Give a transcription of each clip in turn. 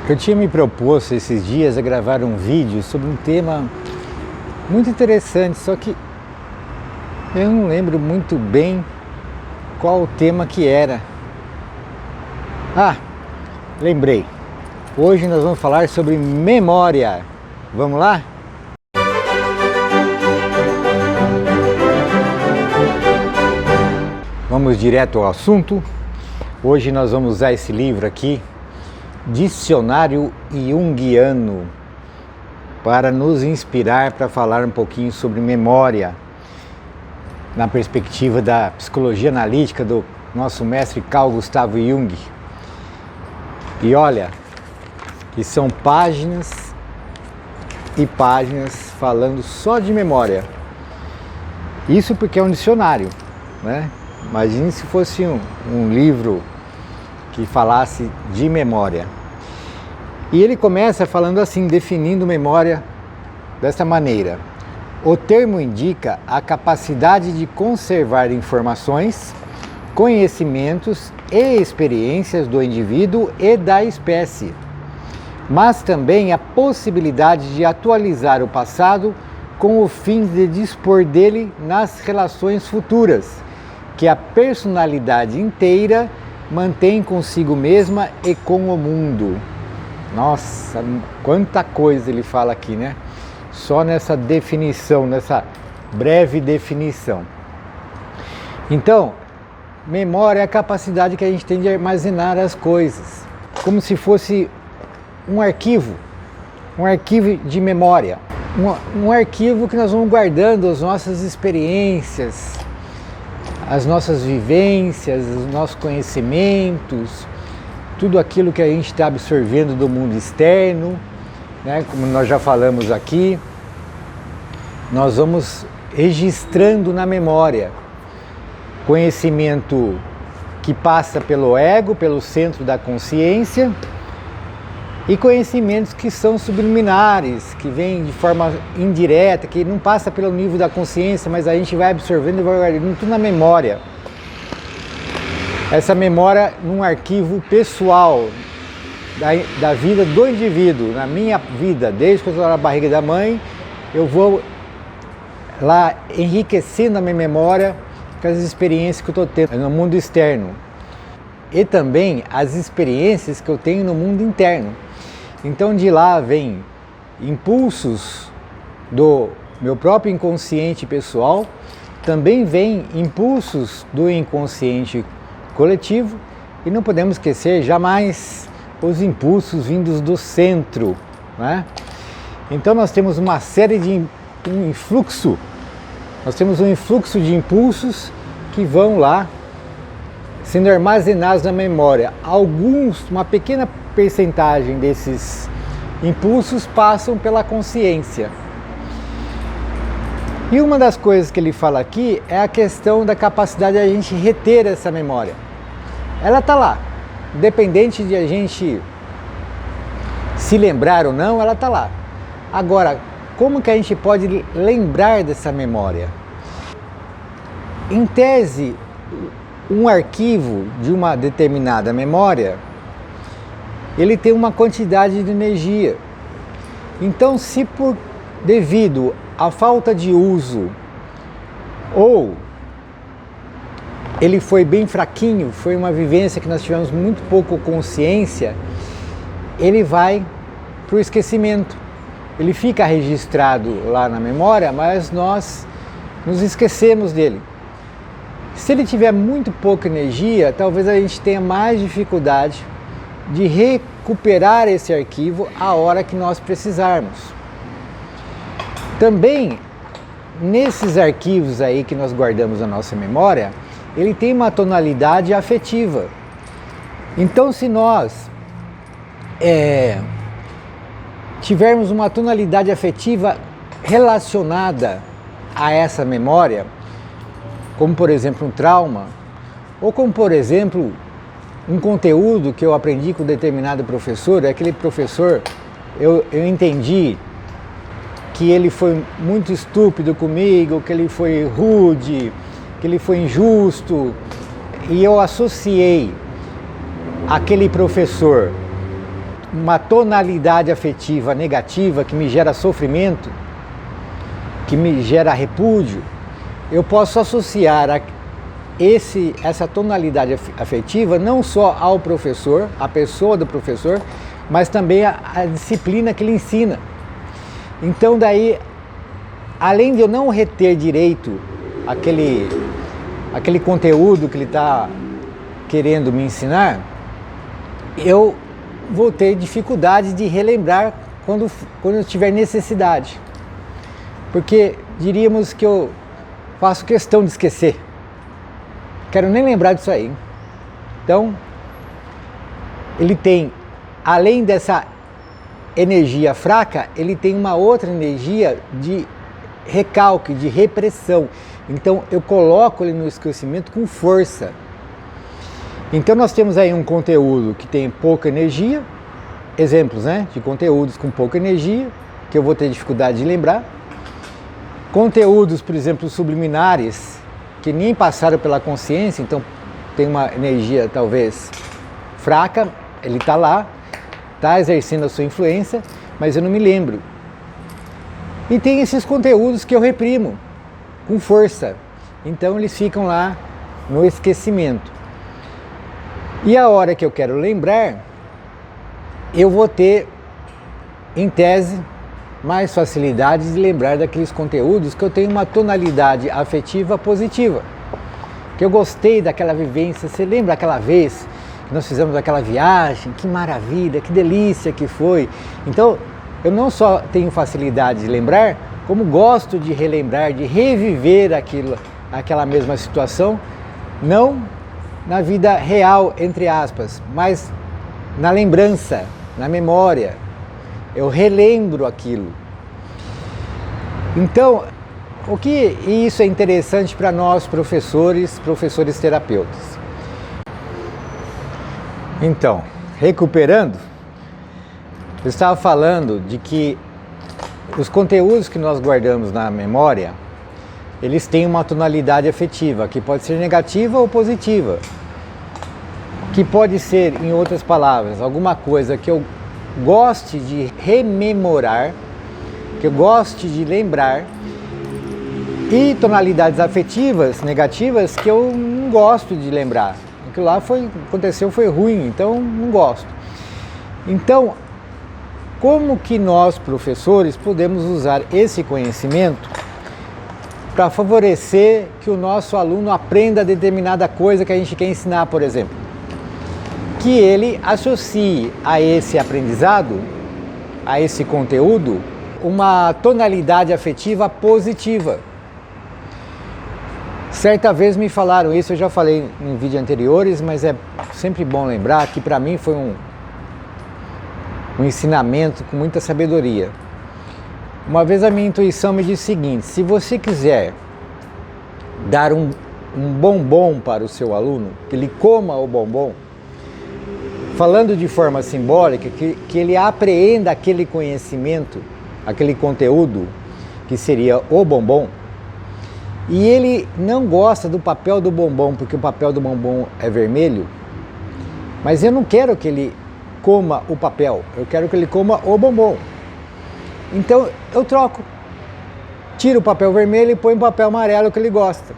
Eu tinha me proposto esses dias a gravar um vídeo sobre um tema muito interessante, só que eu não lembro muito bem qual o tema que era. Lembrei. Hoje nós vamos falar sobre memória. Vamos lá? Vamos direto ao assunto. Hoje nós vamos usar esse livro aqui, Dicionário Jungiano, para nos inspirar para falar um pouquinho sobre memória, na perspectiva da psicologia analítica do nosso mestre Carl Gustav Jung. E olha, que são páginas e páginas falando só de memória. Isso porque é um dicionário, né? Imagine se fosse um livro que falasse de memória. E ele começa falando assim, definindo memória dessa maneira. O termo indica a capacidade de conservar informações, conhecimentos e experiências do indivíduo e da espécie, mas também a possibilidade de atualizar o passado com o fim de dispor dele nas relações futuras, que a personalidade inteira mantém consigo mesma e com o mundo. Nossa, quanta coisa ele fala aqui, né? Só nessa definição, nessa breve definição. Então, memória é a capacidade que a gente tem de armazenar as coisas, como se fosse um arquivo de memória, um arquivo que nós vamos guardando as nossas experiências, as nossas vivências, os nossos conhecimentos, tudo aquilo que a gente está absorvendo do mundo externo, né? Como nós já falamos aqui, nós vamos registrando na memória conhecimento que passa pelo ego, pelo centro da consciência, e conhecimentos que são subliminares, que vêm de forma indireta, que não passa pelo nível da consciência, mas a gente vai absorvendo e vai guardando tudo na memória. Essa memória num arquivo pessoal da vida do indivíduo. Na minha vida, desde que eu estou na barriga da mãe, eu vou lá enriquecendo a minha memória com as experiências que eu estou tendo no mundo externo. E também as experiências que eu tenho no mundo interno. Então de lá vem impulsos do meu próprio inconsciente pessoal, também vem impulsos do inconsciente coletivo, e não podemos esquecer jamais os impulsos vindos do centro, né? Então nós temos uma série de influxo de impulsos que vão lá sendo armazenados na memória. Uma pequena percentagem desses impulsos passam pela consciência. E uma das coisas que ele fala aqui é a questão da capacidade de a gente reter essa memória. Ela está lá, independente de a gente se lembrar ou não, ela está lá. Agora, como que a gente pode lembrar dessa memória? Em tese, um arquivo de uma determinada memória, ele tem uma quantidade de energia. Então, se devido à falta de uso, ou ele foi bem fraquinho, foi uma vivência que nós tivemos muito pouco consciência, ele vai para o esquecimento. Ele fica registrado lá na memória, mas nós nos esquecemos dele. Se ele tiver muito pouca energia, talvez a gente tenha mais dificuldade de recuperar esse arquivo a hora que nós precisarmos. Também, nesses arquivos aí que nós guardamos na nossa memória, ele tem uma tonalidade afetiva. Então, se nós tivermos uma tonalidade afetiva relacionada a essa memória, como por exemplo um trauma, ou como por exemplo um conteúdo que eu aprendi com determinado professor, aquele professor, eu entendi que ele foi muito estúpido comigo, que ele foi rude, que ele foi injusto, e eu associei aquele professor uma tonalidade afetiva negativa que me gera sofrimento, que me gera repúdio, eu posso associar essa tonalidade afetiva não só ao professor, à pessoa do professor, mas também à disciplina que ele ensina. Então daí, além de eu não reter direito aquele conteúdo que ele está querendo me ensinar, eu vou ter dificuldade de relembrar quando eu tiver necessidade. Porque diríamos que eu faço questão de esquecer. Quero nem lembrar disso aí. Então, ele tem, além dessa energia fraca, ele tem uma outra energia de recalque, de repressão. Então, eu coloco ele no esquecimento com força. Então, nós temos aí um conteúdo que tem pouca energia, exemplos, né, de conteúdos com pouca energia, que eu vou ter dificuldade de lembrar. Conteúdos, por exemplo, subliminares, que nem passaram pela consciência, então tem uma energia talvez fraca, ele está lá, está exercendo a sua influência, mas eu não me lembro. E tem esses conteúdos que eu reprimo com força, então eles ficam lá no esquecimento. E a hora que eu quero lembrar, eu vou ter, em tese, mais facilidade de lembrar daqueles conteúdos que eu tenho uma tonalidade afetiva positiva. Que eu gostei daquela vivência. Você lembra aquela vez que nós fizemos aquela viagem? Que maravilha, que delícia que foi. Então, eu não só tenho facilidade de lembrar, como gosto de relembrar, de reviver aquela mesma situação, não na vida real, entre aspas, mas na lembrança, na memória. Eu relembro aquilo. Então, isso é interessante para nós professores terapeutas. Então, recuperando, eu estava falando de que os conteúdos que nós guardamos na memória, eles têm uma tonalidade afetiva, que pode ser negativa ou positiva. Que pode ser, em outras palavras, alguma coisa que eu goste de rememorar, que eu goste de lembrar, e tonalidades afetivas negativas que eu não gosto de lembrar. Aquilo lá aconteceu, foi ruim, então não gosto. Então, como que nós, professores, podemos usar esse conhecimento para favorecer que o nosso aluno aprenda determinada coisa que a gente quer ensinar, por exemplo? Que ele associe a esse aprendizado, a esse conteúdo, uma tonalidade afetiva positiva. Certa vez me falaram isso, eu já falei em vídeos anteriores, mas é sempre bom lembrar que para mim foi um ensinamento com muita sabedoria. Uma vez a minha intuição me disse o seguinte: se você quiser dar um bombom para o seu aluno, que ele coma o bombom, falando de forma simbólica, que ele apreenda aquele conhecimento, aquele conteúdo, que seria o bombom, e ele não gosta do papel do bombom, porque o papel do bombom é vermelho, mas eu não quero que ele coma o papel, eu quero que ele coma o bombom. Então eu troco, tiro o papel vermelho e põe o papel amarelo que ele gosta.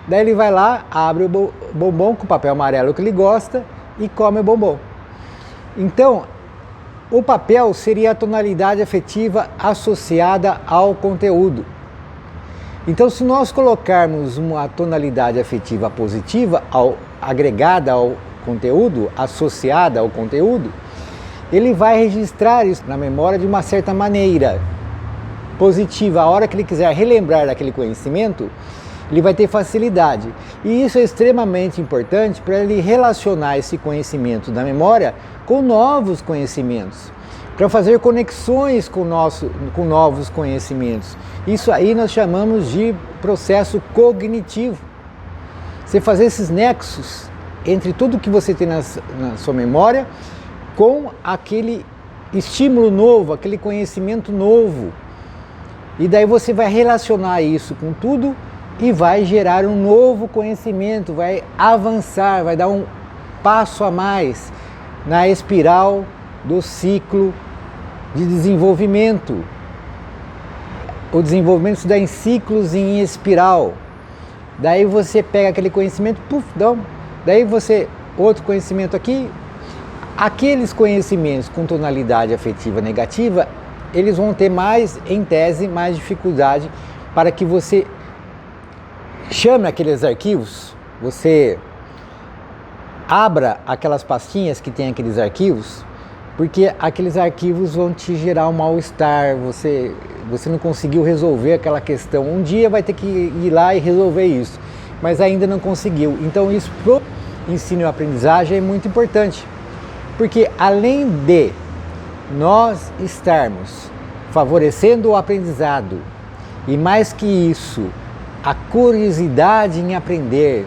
Daí ele vai lá, abre o bombom com o papel amarelo que ele gosta e come o bombom. Então, o papel seria a tonalidade afetiva associada ao conteúdo. Então, se nós colocarmos uma tonalidade afetiva positiva agregada ao conteúdo, associada ao conteúdo, ele vai registrar isso na memória de uma certa maneira positiva. A hora que ele quiser relembrar daquele conhecimento, ele vai ter facilidade. E isso é extremamente importante para ele relacionar esse conhecimento da memória com novos conhecimentos, para fazer conexões com novos conhecimentos. Isso aí nós chamamos de processo cognitivo. Você fazer esses nexos entre tudo que você tem na sua memória com aquele estímulo novo, aquele conhecimento novo. E daí você vai relacionar isso com tudo e vai gerar um novo conhecimento, vai avançar, vai dar um passo a mais na espiral do ciclo de desenvolvimento. O desenvolvimento se dá em ciclos em espiral. Daí você pega aquele conhecimento, daí você, outro conhecimento aqui. Aqueles conhecimentos com tonalidade afetiva negativa, eles vão ter mais, em tese, mais dificuldade para que você chame aqueles arquivos, você abra aquelas pastinhas que tem aqueles arquivos, porque aqueles arquivos vão te gerar um mal-estar, você não conseguiu resolver aquela questão. Um dia vai ter que ir lá e resolver isso, mas ainda não conseguiu. Então isso para o ensino e aprendizagem é muito importante, porque além de nós estarmos favorecendo o aprendizado, e mais que isso, a curiosidade em aprender,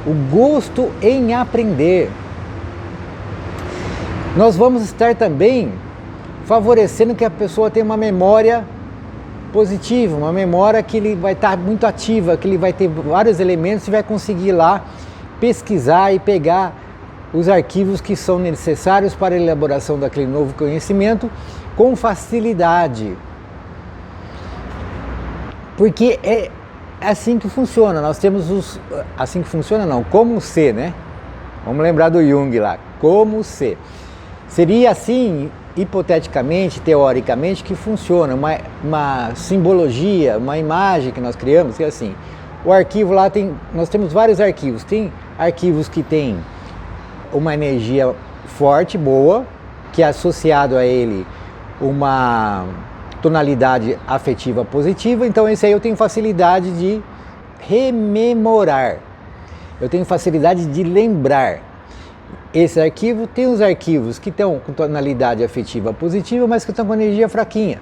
o gosto em aprender, nós vamos estar também favorecendo que a pessoa tenha uma memória positiva, uma memória que ele vai estar muito ativa, que ele vai ter vários elementos e vai conseguir ir lá pesquisar e pegar os arquivos que são necessários para a elaboração daquele novo conhecimento com facilidade. Porque é assim que funciona, nós temos os... Assim que funciona não, como ser, né? Vamos lembrar do Jung lá, como ser. Seria assim, hipoteticamente, teoricamente, que funciona, uma simbologia, uma imagem que nós criamos, que é assim, o arquivo lá tem... Nós temos vários arquivos, tem arquivos que tem uma energia forte, boa, que é associado a ele uma tonalidade afetiva positiva, então esse aí eu tenho facilidade de rememorar, eu tenho facilidade de lembrar. Esse arquivo tem os arquivos que estão com tonalidade afetiva positiva, mas que estão com energia fraquinha.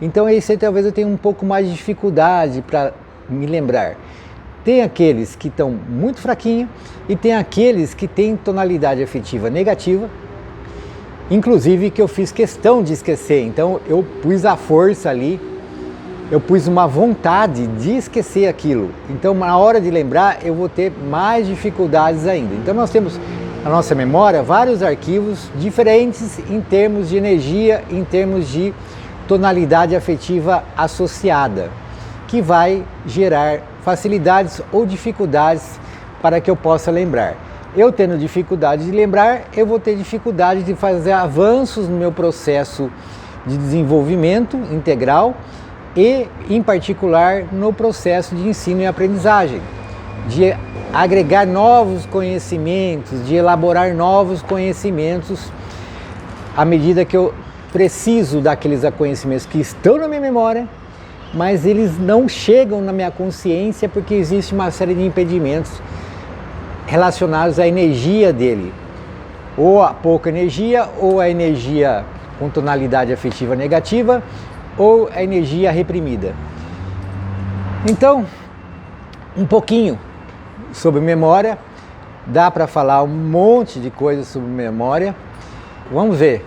Então esse aí talvez eu tenha um pouco mais de dificuldade para me lembrar. Tem aqueles que estão muito fraquinhos e tem aqueles que têm tonalidade afetiva negativa, inclusive que eu fiz questão de esquecer. Então eu pus a força ali, eu pus uma vontade de esquecer aquilo. Então na hora de lembrar eu vou ter mais dificuldades ainda. Então nós temos na nossa memória vários arquivos diferentes em termos de energia, em termos de tonalidade afetiva associada, que vai gerar facilidades ou dificuldades para que eu possa lembrar. Eu tendo dificuldade de lembrar, eu vou ter dificuldade de fazer avanços no meu processo de desenvolvimento integral e, em particular, no processo de ensino e aprendizagem, de agregar novos conhecimentos, de elaborar novos conhecimentos à medida que eu preciso daqueles conhecimentos que estão na minha memória, mas eles não chegam na minha consciência porque existe uma série de impedimentos relacionados à energia dele, ou a pouca energia, ou a energia com tonalidade afetiva negativa, ou a energia reprimida. Então, um pouquinho sobre memória, dá para falar um monte de coisas sobre memória. Vamos ver,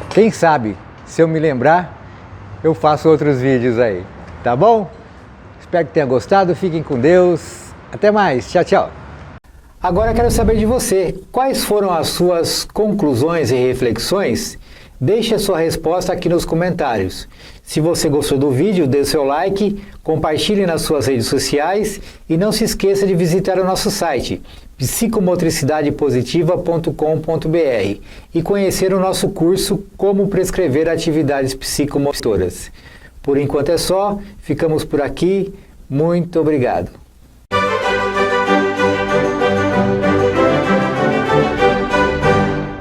quem sabe, se eu me lembrar, eu faço outros vídeos aí, tá bom? Espero que tenha gostado, fiquem com Deus, até mais, tchau, tchau! Agora quero saber de você, quais foram as suas conclusões e reflexões? Deixe a sua resposta aqui nos comentários. Se você gostou do vídeo, dê seu like, compartilhe nas suas redes sociais e não se esqueça de visitar o nosso site psicomotricidadepositiva.com.br e conhecer o nosso curso Como Prescrever Atividades Psicomotoras. Por enquanto é só, ficamos por aqui, muito obrigado.